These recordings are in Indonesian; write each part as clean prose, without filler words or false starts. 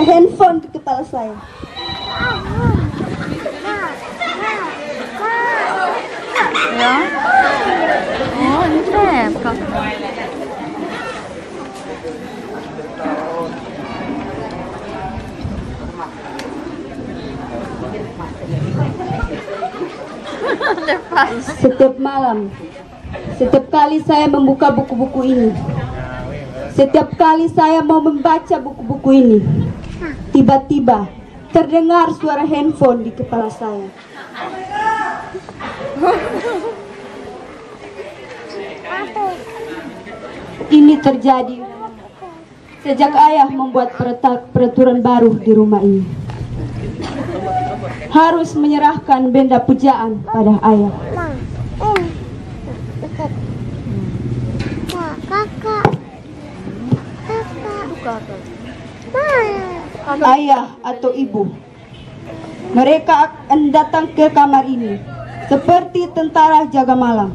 handphone di kepala saya. Ya. Oh, ini trap. Setiap malam, setiap kali saya membuka buku-buku ini, setiap kali saya mau membaca buku-buku ini, tiba-tiba terdengar suara handphone di kepala saya. Ini terjadi sejak ayah membuat peraturan baru di rumah ini. Harus menyerahkan benda pujaan pada ayah. Ayah atau ibu, mereka akan datang ke kamar ini seperti tentara jaga malam.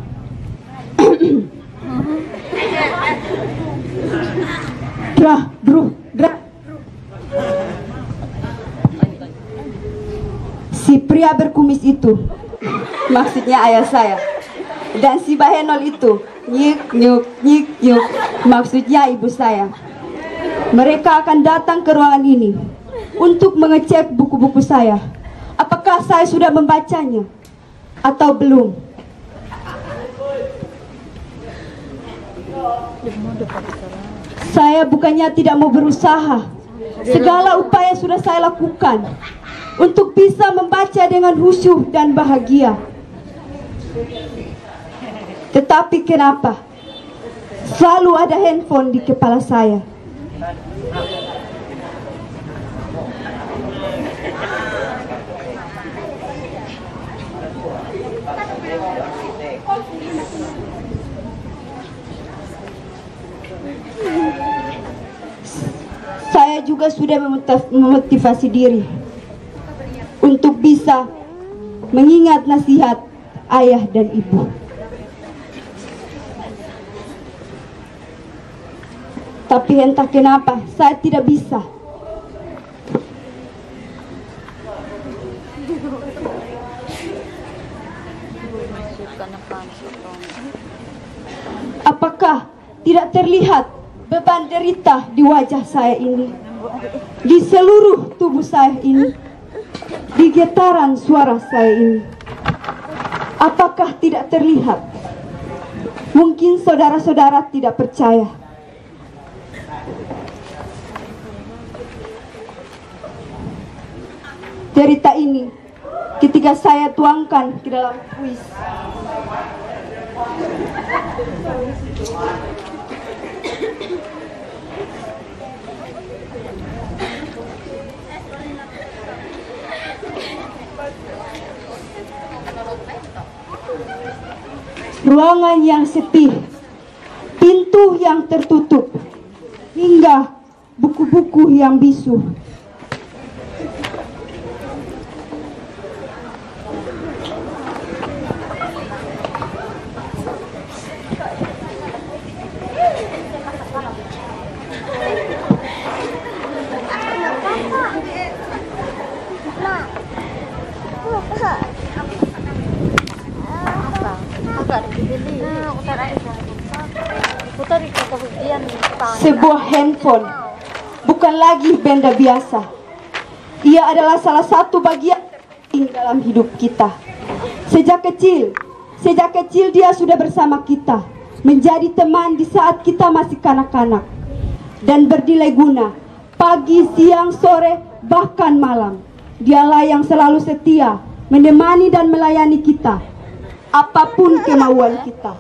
Si pria berkumis itu, maksudnya ayah saya, dan si bahenol itu, nyik nyuk nyik nyuk, maksudnya ibu saya. Mereka akan datang ke ruangan ini untuk mengecek buku-buku saya. Apakah saya sudah membacanya atau belum? Saya bukannya tidak mau berusaha. Segala upaya sudah saya lakukan untuk bisa membaca dengan khusyuk dan bahagia. Tetapi kenapa selalu ada handphone di kepala saya? Saya juga sudah memotivasi diri untuk bisa mengingat nasihat ayah dan ibu. Tapi entah kenapa saya tidak bisa. Apakah tidak terlihat beban derita di wajah saya ini, di seluruh tubuh saya ini, di getaran suara saya ini? Apakah tidak terlihat? Mungkin saudara-saudara tidak percaya. Derita ini ketika saya tuangkan ke dalam puisi. Ruangan yang sepi, pintu yang tertutup, hingga buku-buku yang bisu. Sebuah handphone bukan lagi benda biasa. Ia adalah salah satu bagian penting dalam hidup kita. Sejak kecil dia sudah bersama kita, menjadi teman di saat kita masih kanak-kanak, dan bernilai guna pagi, siang, sore, bahkan malam. Dialah yang selalu setia menemani dan melayani kita, apapun kemauan kita.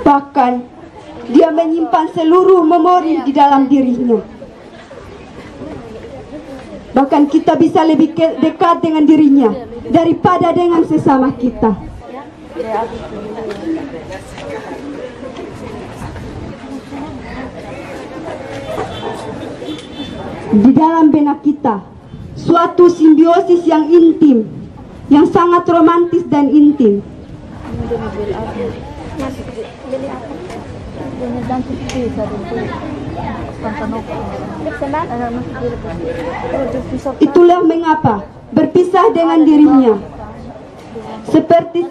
Bahkan dia menyimpan seluruh memori di dalam dirinya. Bahkan kita bisa lebih dekat dengan dirinya daripada dengan sesama kita. di dalam benak kita suatu simbiosis yang intim, yang sangat romantis dan intim. Itulah mengapa berpisah dengan dirinya seperti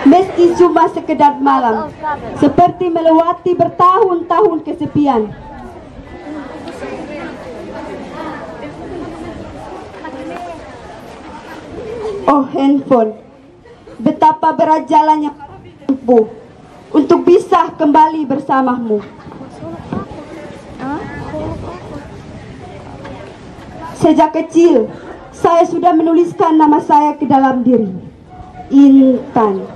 meski cuma sekedar malam, seperti melewati bertahun-tahun kesepian. Oh handphone, betapa berat jalannya untuk bisa kembali bersamamu. Sejak kecil, saya sudah menuliskan nama saya ke dalam diri, Intan.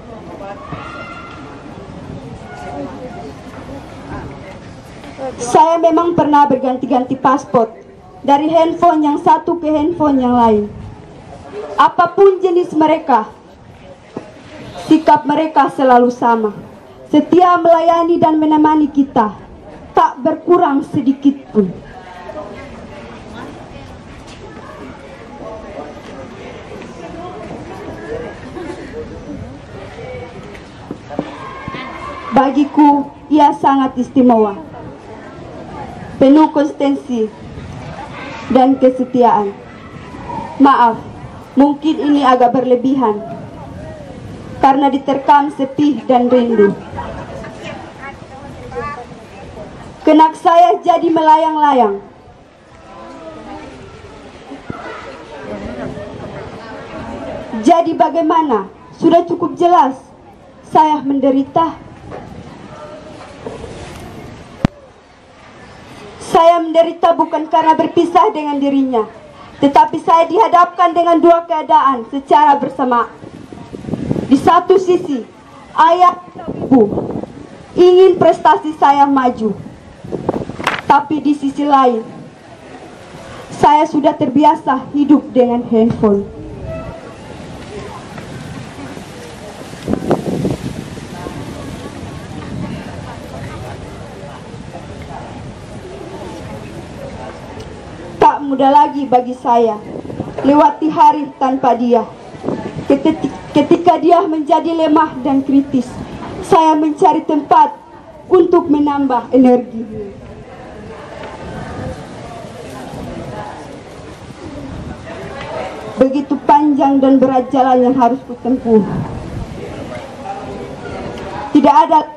Saya memang pernah berganti-ganti paspor dari handphone yang satu ke handphone yang lain. Apapun jenis mereka, sikap mereka selalu sama, setia melayani dan menemani kita, tak berkurang sedikit pun. Bagiku, ia sangat istimewa, penuh konsistensi dan kesetiaan. Maaf, mungkin ini agak berlebihan, karena diterkam sepi dan rindu. Kenak saya jadi melayang-layang. Jadi bagaimana? Sudah cukup jelas saya menderita. Saya menderita bukan karena berpisah dengan dirinya, tetapi saya dihadapkan dengan dua keadaan secara bersama. Di satu sisi, ayah dan ibu ingin prestasi saya maju, tapi di sisi lain, saya sudah terbiasa hidup dengan handphone. Tak mudah lagi bagi saya lewati hari tanpa dia. Ketika dia menjadi lemah dan kritis, saya mencari tempat untuk menambah energi. Begitu panjang dan berat jalan yang harus kutempuh. Tidak ada